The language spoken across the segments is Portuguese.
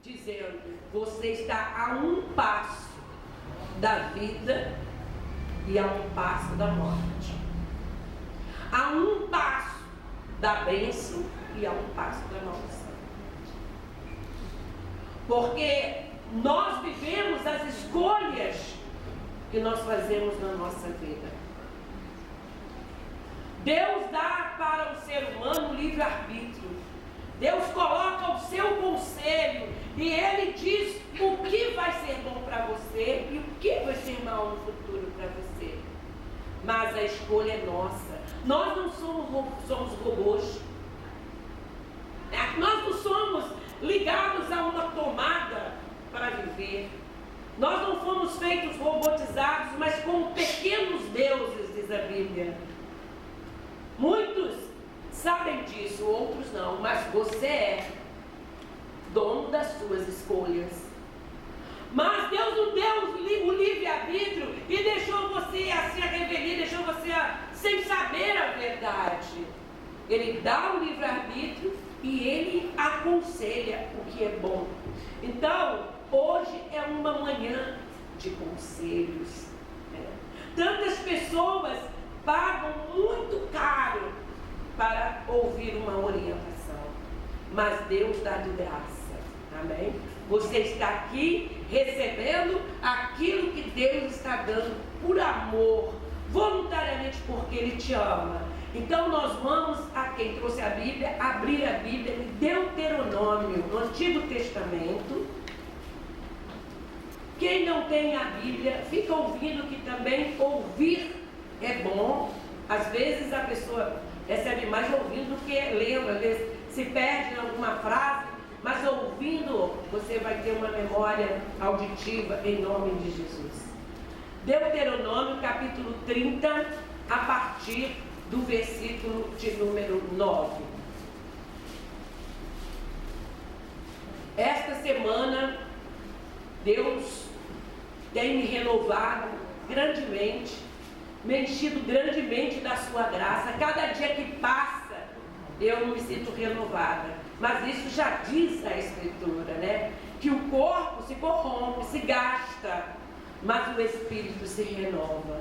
dizendo: você está a um passo da vida e a um passo da morte, a um passo da bênção e a um passo da maldição. Porque nós vivemos as escolhas que nós fazemos na nossa vida. Deus dá para o ser humano livre-arbítrio. Deus coloca o seu conselho e Ele diz o que vai ser bom para você e o que vai ser mal no futuro para você. Mas a escolha é nossa. Nós não somos robôs. Nós não somos ligados a uma tomada para viver. Nós não fomos feitos robotizados, mas como pequenos deuses, diz a Bíblia. Muitos sabem disso, outros não, mas você é dono das suas escolhas. Mas Deus não deu o livre-arbítrio e deixou você assim a revelia, deixou você sem saber a verdade. Ele dá o livre-arbítrio e Ele aconselha o que é bom. Então, hoje é uma manhã de conselhos. Tantas pessoas pagam muito caro para ouvir uma orientação, mas Deus dá de graça. Amém? Você está aqui recebendo aquilo que Deus está dando por amor, voluntariamente, porque Ele te ama. Então nós vamos, a quem trouxe a Bíblia, abrir a Bíblia em Deuteronômio, no Antigo Testamento. Quem não tem a Bíblia, fica ouvindo, que também ouvir é bom. Às vezes a pessoa recebe mais ouvindo do que lendo, às vezes se perde em alguma frase, mas ouvindo você vai ter uma memória auditiva em nome de Jesus. Deuteronômio capítulo 30, a partir do versículo de número 9. Esta semana Deus tem me renovado grandemente, me enchido grandemente da sua graça. Cada dia que passa, eu me sinto renovada. Mas isso já diz a Escritura, né? Que o corpo se corrompe, se gasta, mas o Espírito se renova.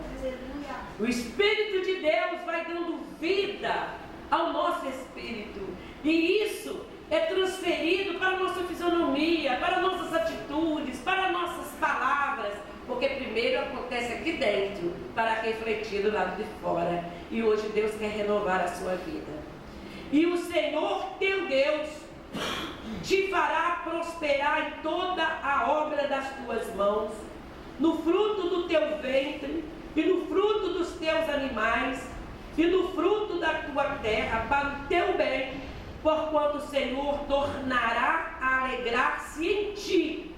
O Espírito de Deus vai dando vida ao nosso espírito. E isso é transferido para a nossa fisionomia, para nossas atitudes, para nossas palavras, porque primeiro acontece aqui dentro, para refletir do lado de fora. E hoje Deus quer renovar a sua vida. E o Senhor teu Deus te fará prosperar em toda a obra das tuas mãos, no fruto do teu ventre, e no fruto dos teus animais, e no fruto da tua terra, para o teu bem, porquanto o Senhor tornará a alegrar-se em ti,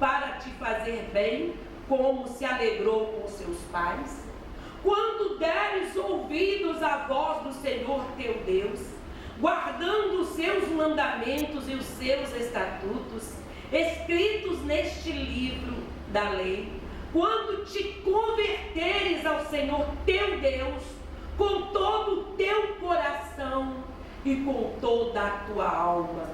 para te fazer bem, como se alegrou com seus pais. Quando deres ouvidos à voz do Senhor teu Deus, guardando os seus mandamentos e os seus estatutos, escritos neste livro da lei, quando te converteres ao Senhor teu Deus, com todo o teu coração e com toda a tua alma,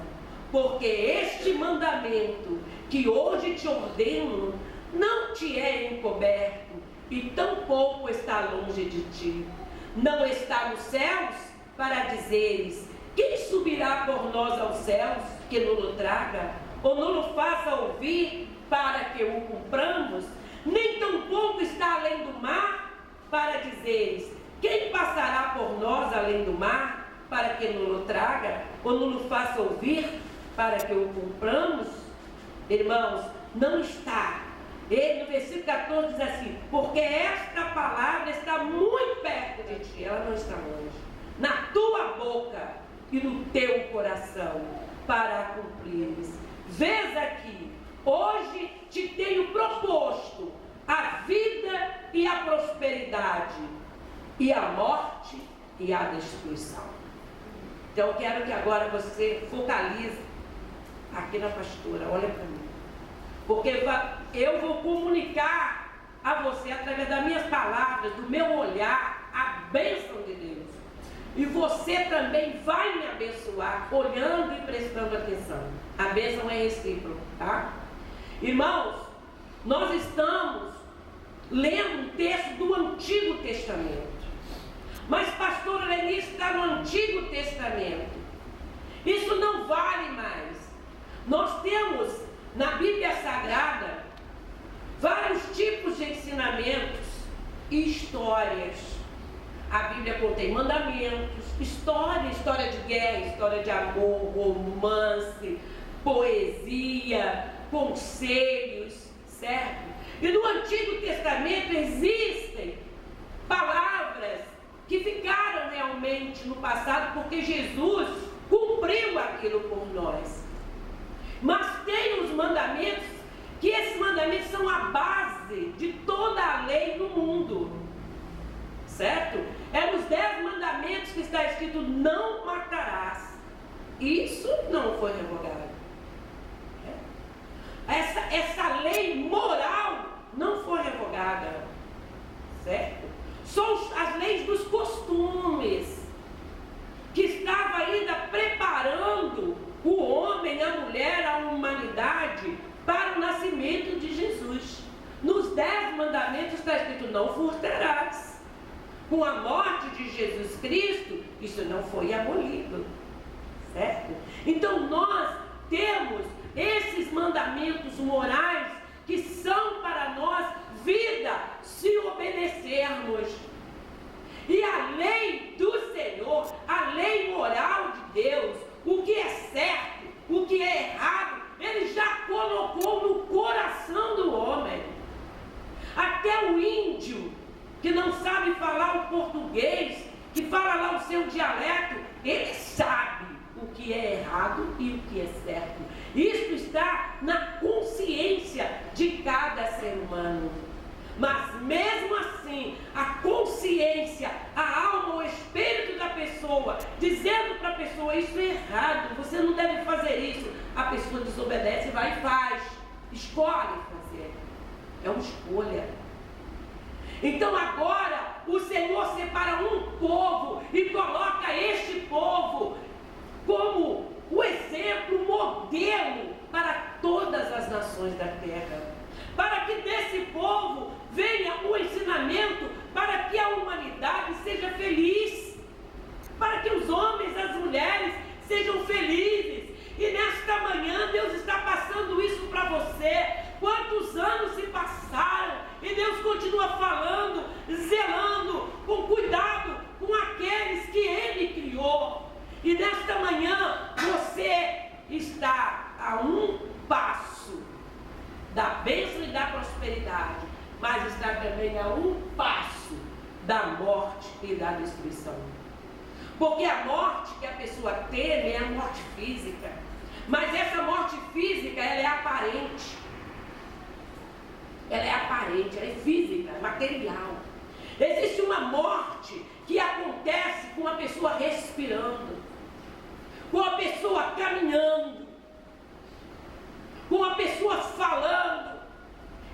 porque este mandamento que hoje te ordeno não te é encoberto, e tampouco está longe de ti. Não está nos céus, para dizeres: quem subirá por nós aos céus, que nos traga, ou nos faça ouvir, para que o cumpramos? Nem tampouco está além do mar, para dizeres: quem passará por nós além do mar, para que nos traga, ou nos faça ouvir, para que o cumpramos? Irmãos, não está. Ele, no versículo 14, diz assim: porque esta palavra está muito perto de ti, ela não está longe, na tua boca e no teu coração, para a cumprires. Vês aqui, hoje te tenho proposto a vida e a prosperidade, e a morte e a destruição. Então eu quero que agora você focalize aqui na pastora, olha para mim. Porque eu vou comunicar a você, através das minhas palavras, do meu olhar, a bênção de Deus. E você também vai me abençoar, olhando e prestando atenção. A bênção é recíproca, tá? Irmãos, nós estamos lendo um texto do Antigo Testamento. Mas pastor Lenice está no Antigo Testamento. Isso não vale mais. Nós temos na Bíblia Sagrada vários tipos de ensinamentos e histórias. A Bíblia contém mandamentos, história de guerra, história de amor, romance, poesia, conselhos, certo? E no Antigo Testamento existem palavras que ficaram realmente no passado, porque Jesus cumpriu aquilo por nós. Mas tem os mandamentos, que esses mandamentos são a base de toda a lei do mundo. Certo? É nos 10 mandamentos que está escrito: não matarás. Isso não foi revogado. Essa lei moral não foi revogada. Certo? São as leis dos costumes, que estava ainda preparando o homem, a mulher, a humanidade para o nascimento de Jesus. Nos 10 mandamentos está escrito: não furtarás. Com a morte de Jesus Cristo, isso não foi abolido, certo? Então nós temos esses mandamentos morais que são para nós vida, se obedecermos. E a lei do Senhor, a lei moral de Deus, o que é certo, o que é errado, Ele já colocou no coração do homem. Até o índio que não sabe falar o português, que fala lá o seu dialeto, ele sabe o que é errado e o que é certo. Isso está na consciência de cada ser humano. Mas mesmo assim, a consciência, a alma, o espírito da pessoa, dizendo para a pessoa: isso é errado, você não deve fazer isso. A pessoa desobedece, vai e faz. Escolhe fazer. É uma escolha. Então agora o Senhor separa um povo e coloca este povo como o exemplo, o modelo para todas as nações da terra. Para que desse povo venha o ensinamento para que a humanidade seja feliz. Para que os homens, as mulheres sejam felizes. E nesta manhã Deus está passando isso para você. Quantos anos se passaram e Deus continua falando, zelando, com cuidado com aqueles que Ele criou. E nesta manhã você está a um passo da bênção e da prosperidade, mas está também a um passo da morte e da destruição. Porque a morte que a pessoa teme é a morte física, mas essa morte física ela é aparente. Ela é aparente, ela é física, material. Existe uma morte que acontece com a pessoa respirando, com a pessoa caminhando, com a pessoa falando.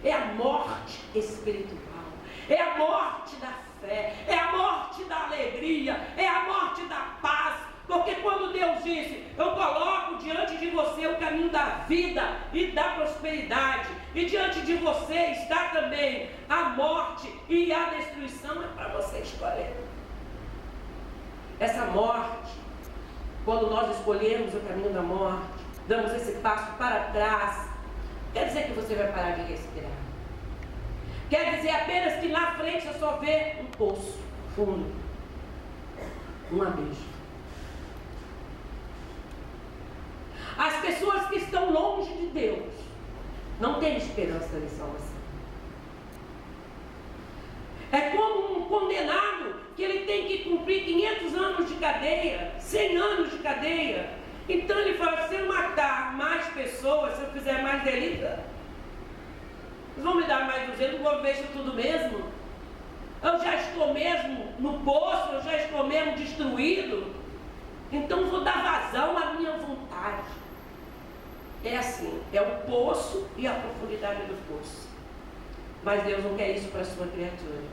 É a morte espiritual, é a morte da fé, é a morte da alegria, é a morte da paz. Porque quando Deus disse: eu coloco diante de você o caminho da vida e da prosperidade, e diante de você está também a morte e a destruição, é para você escolher. Essa morte, quando nós escolhemos o caminho da morte, damos esse passo para trás, quer dizer que você vai parar de respirar. Quer dizer apenas que na frente você só vê um poço fundo, um abismo. As pessoas que estão longe de Deus não têm esperança de salvação. É como um condenado que ele tem que cumprir 500 anos de cadeia, 100 anos de cadeia. Então ele fala: se eu matar mais pessoas, se eu fizer mais delito, eles vão me dar mais 200, vou ver isso tudo mesmo. Eu já estou mesmo no poço, eu já estou mesmo destruído. Então vou dar vazão à minha vontade. É assim, é o poço e a profundidade do poço. Mas Deus não quer isso para a sua criatura.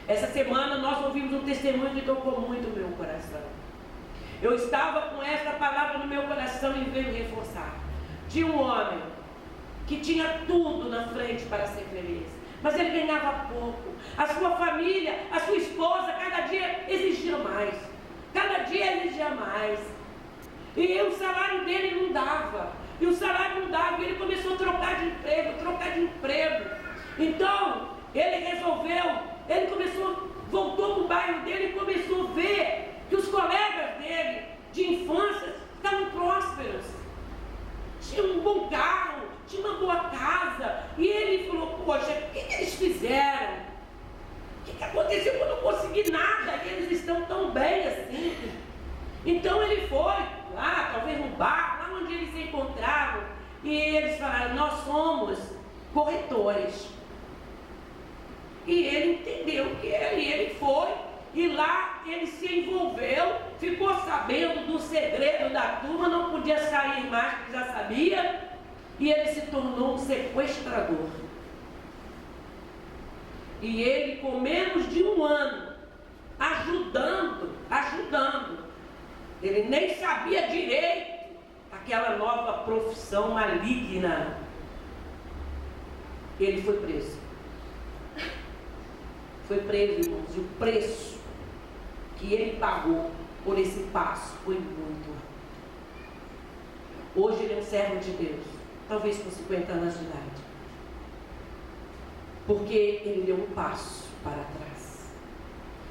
Essa semana nós ouvimos um testemunho que tocou muito o meu coração. Eu estava com essa palavra no meu coração e veio reforçar. Tinha um homem que tinha tudo na frente para ser feliz, mas ele ganhava pouco. A sua família, a sua esposa, cada dia exigia mais. Cada dia exigia mais. E o salário dele não dava. E o salário não dava. E ele começou a trocar de emprego. Então, ele voltou para o bairro dele e começou a ver que os colegas dele de infância estavam prósperos. Tinham um bom carro, tinham uma boa casa. E ele falou, poxa, o que eles fizeram? O que aconteceu que eu não consegui nada? E eles estão tão bem assim. Então ele foi lá, talvez no bar, lá onde eles se encontravam. E eles falaram, nós somos corretores. E ele entendeu que ele foi. E lá ele se envolveu, ficou sabendo do segredo da turma, não podia sair mais, porque já sabia. E ele se tornou um sequestrador. E ele, com menos de um ano, ajudando, ele nem sabia direito aquela nova profissão maligna. Ele foi preso. Foi preso, irmãos, e o preço que ele pagou por esse passo foi muito alto. Hoje ele é um servo de Deus, talvez com 50 anos de idade, porque ele deu um passo para trás.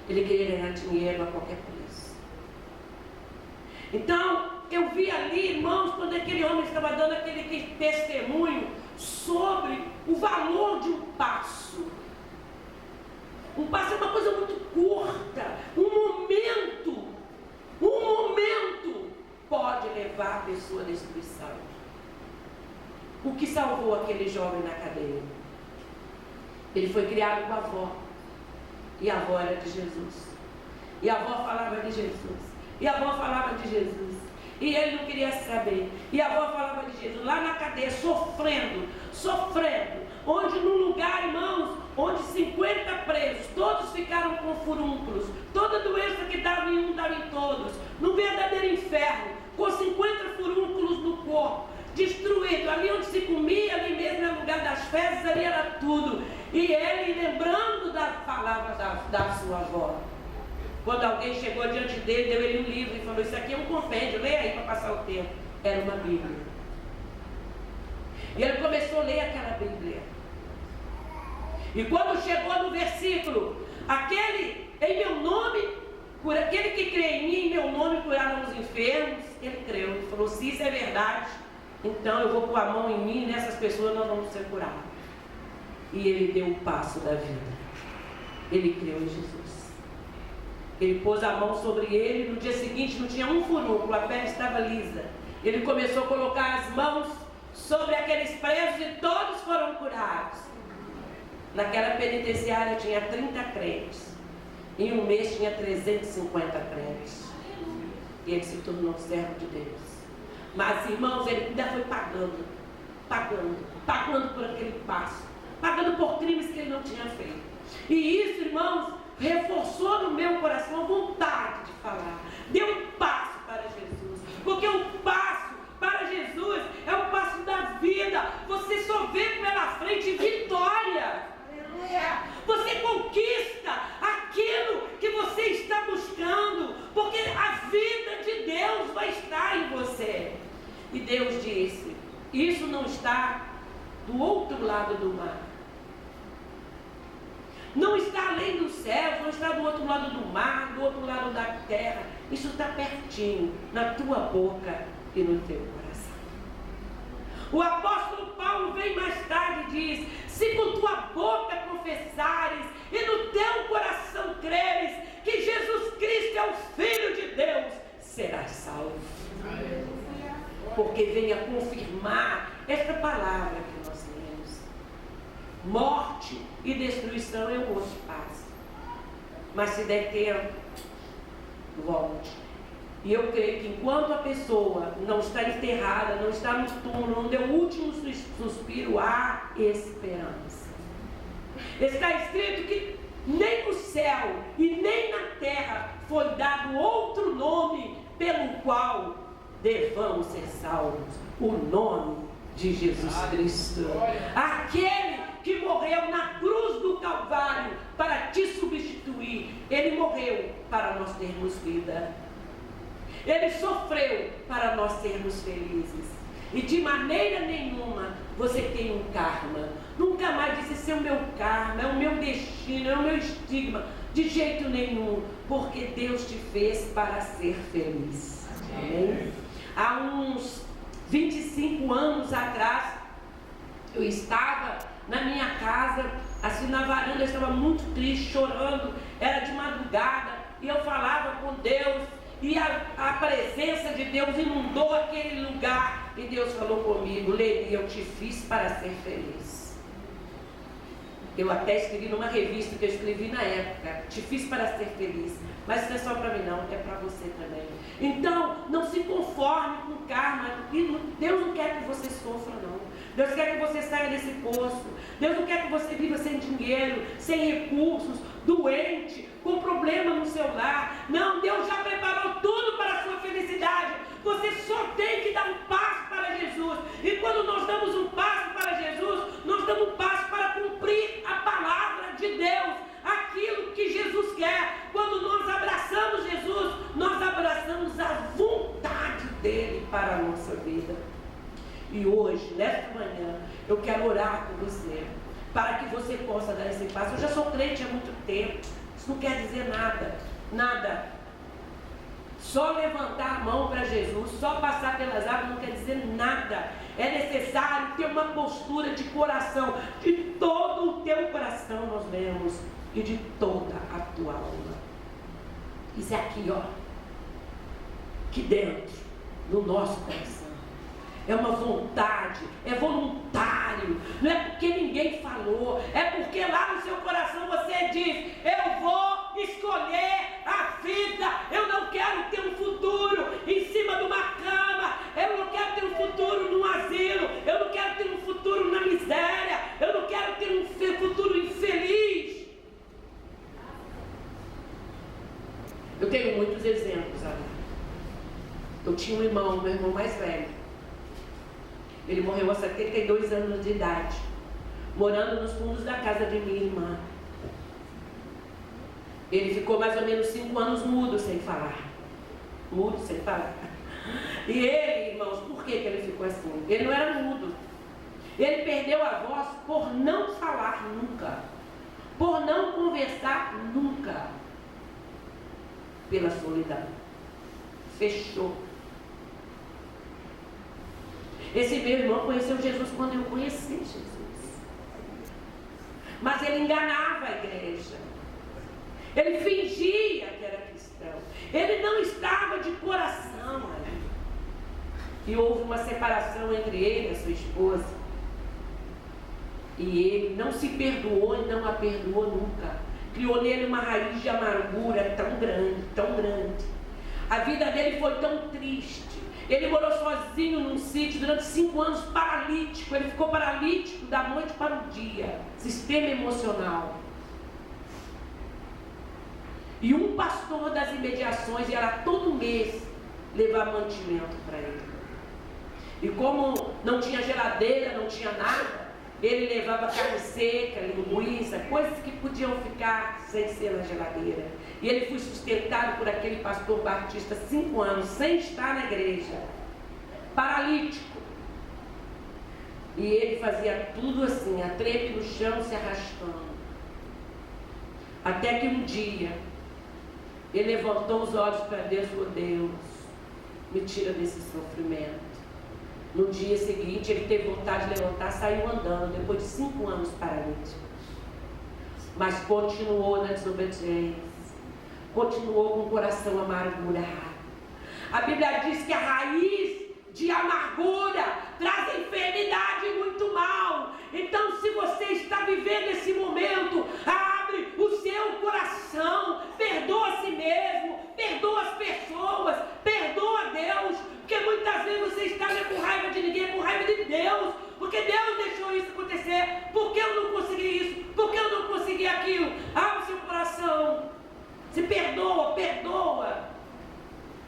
Ele queria ganhar dinheiro a qualquer preço. Então, eu vi ali, irmãos, quando aquele homem estava dando aquele testemunho sobre o valor de um passo. Um passo é uma coisa muito curta. Um momento pode levar a pessoa à destruição. O que salvou aquele jovem na cadeia? Ele foi criado com a avó. E a avó era de Jesus. E a avó falava de Jesus. E a avó falava de Jesus. E ele não queria saber. E a avó falava de Jesus. Lá na cadeia, sofrendo. Onde num lugar, irmãos, onde 50 presos, todos ficaram com furúnculos. Toda doença que dava em um, dava em todos. Num verdadeiro inferno. Com 50 furúnculos no corpo. Destruído. Ali onde se comia, ali mesmo no lugar das fezes, ali era tudo. E ele lembrando da palavra da sua avó. Quando alguém chegou diante dele, deu ele um livro e falou, isso aqui é um compêndio, leia aí para passar o tempo. Era uma Bíblia. E ele começou a ler aquela Bíblia. E quando chegou no versículo, aquele que crê em mim, em meu nome curarão os enfermos, ele creu. Ele falou, se isso é verdade, então eu vou pôr a mão em mim e nessas pessoas nós vamos ser curados. E ele deu o passo da vida. Ele creu em Jesus. Ele pôs a mão sobre ele, no dia seguinte não tinha um furúnculo, a pele estava lisa. Ele começou a colocar as mãos sobre aqueles presos e todos foram curados. Naquela penitenciária tinha 30 crentes. Em um mês tinha 350 crentes. E ele se tornou servo de Deus. Mas, irmãos, ele ainda foi pagando por aquele passo, pagando por crimes que ele não tinha feito. E isso, irmãos, reforçou no meu coração a vontade de falar. Deu um passo para Jesus. Porque o passo para Jesus é o passo da vida. Você só vê pela frente vitória. Você conquista aquilo que você está buscando, porque a vida de Deus vai estar em você. E Deus disse, isso não está do outro lado do mar, não está além dos céus, não está do outro lado do mar, do outro lado da terra. Isso está pertinho, na tua boca e no teu coração. O apóstolo Paulo vem mais tarde e diz, se com tua boca confessares e no teu coração creres que Jesus Cristo é o Filho de Deus, serás salvo. Porque vem a confirmar esta palavra que nós lemos. Morte e destruição é um outro passo. Mas se der tempo, volte. E eu creio que enquanto a pessoa não está enterrada, não está no túmulo, não deu o último suspiro, há esperança. Está escrito que nem no céu e nem na terra foi dado outro nome pelo qual devamos ser salvos. O nome de Jesus Cristo. Aquele que morreu na cruz do Calvário para te substituir. Ele morreu para nós termos vida. Ele sofreu para nós sermos felizes. E de maneira nenhuma você tem um karma. Nunca mais disse, esse é o meu karma, é o meu destino, é o meu estigma. De jeito nenhum, porque Deus te fez para ser feliz. Amém? Há uns 25 anos atrás, eu estava na minha casa, assim na varanda, eu estava muito triste, chorando, era de madrugada, e eu falava com Deus, e a presença de Deus inundou aquele lugar, e Deus falou comigo, Leni, eu te fiz para ser feliz. Eu até escrevi numa revista que eu escrevi na época, te fiz para ser feliz, mas isso não é só para mim não, é para você também. Então, não se conforme com o karma, Deus não quer que você sofra não, Deus quer que você saia desse poço, Deus não quer que você viva sem dinheiro, sem recursos, doente, com problema no seu lar. Não, Deus já preparou tudo para a sua felicidade. Você só tem que dar um passo para Jesus. E quando nós damos um passo para Jesus, nós damos um passo para cumprir a palavra de Deus, aquilo que Jesus quer. Quando nós abraçamos Jesus, nós abraçamos a vontade dele para a nossa vida. E hoje, nesta manhã, eu quero orar com você, para que você possa dar esse passo. Eu já sou crente há muito tempo, isso não quer dizer nada, nada. Só levantar a mão para Jesus, só passar pelas águas não quer dizer nada. É necessário ter uma postura de coração, de todo o teu coração nós lemos, e de toda a tua alma. Isso é aqui, ó, aqui dentro, no nosso coração. É uma vontade, é voluntário, não é porque ninguém falou, é porque lá no seu coração você diz, eu vou escolher a vida, eu não quero ter um futuro em cima de uma cama, eu não quero ter um futuro num asilo, eu não quero ter um futuro na miséria, eu não quero ter um futuro infeliz. Eu tenho muitos exemplos agora. Eu tinha um irmão, meu irmão mais velho. Ele morreu aos 72 anos de idade, morando nos fundos da casa de minha irmã. Ele ficou mais ou menos 5 anos mudo, sem falar. Mudo, sem falar. E ele, irmãos, por que ele ficou assim? Ele não era mudo. Ele perdeu a voz por não falar nunca, por não conversar nunca, pela solidão. Fechou. Esse meu irmão conheceu Jesus quando eu conheci Jesus. Mas ele enganava a igreja. Ele fingia que era cristão. Ele não estava de coração ali. E houve uma separação entre ele e a sua esposa. E ele não se perdoou e não a perdoou nunca. Criou nele uma raiz de amargura tão grande, tão grande. A vida dele foi tão triste. Ele morou sozinho num sítio durante 5 anos, paralítico. Ele ficou paralítico da noite para o dia. Sistema emocional. E um pastor das imediações ia lá todo mês levar mantimento para ele. E como não tinha geladeira, não tinha nada, ele levava carne seca, linguiça, coisas que podiam ficar sem ser na geladeira. E ele foi sustentado por aquele pastor batista 5 anos, sem estar na igreja, paralítico. E ele fazia tudo assim, a trepe no chão, se arrastando. Até que um dia, ele levantou os olhos para Deus e falou, Deus, me tira desse sofrimento. No dia seguinte, ele teve vontade de levantar, saiu andando, depois de 5 anos paralítico. Mas continuou na desobediência, continuou com o coração amargurado. A Bíblia diz que a raiz de amargura traz enfermidade e muito mal. Então, se você está vivendo esse momento, abre o seu coração, perdoa a si mesmo, perdoa as pessoas, perdoa Deus, porque muitas vezes você está com raiva de ninguém, com raiva de Deus, porque Deus deixou isso acontecer, porque eu não consegui isso, porque eu não consegui aquilo. Abre o seu Se perdoa, perdoa.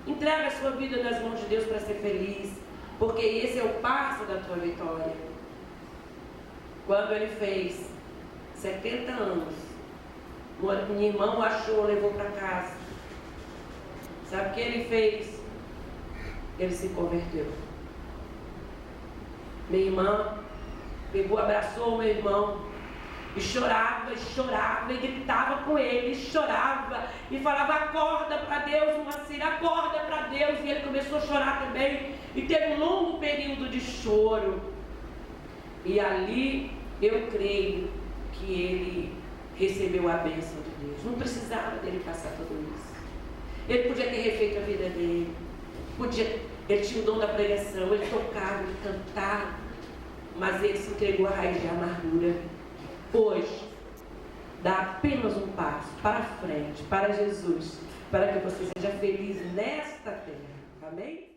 Entrega a sua vida nas mãos de Deus para ser feliz, porque esse é o passo da tua vitória. Quando ele fez 70 anos, meu irmão achou, levou para casa. Sabe o que ele fez? Ele se converteu. Minha irmã pegou, abraçou o meu irmão e chorava, e gritava com ele, chorava e falava: acorda para Deus, Moacir, acorda para Deus. E ele começou a chorar também e teve um longo período de choro. E ali eu creio que ele recebeu a bênção de Deus. Não precisava dele passar tudo isso. Ele podia ter refeito a vida dele, ele tinha o dom da pregação, ele tocava, ele cantava, mas ele se entregou à raiz de amargura. Hoje, dá apenas um passo para frente, para Jesus, para que você seja feliz nesta terra. Amém?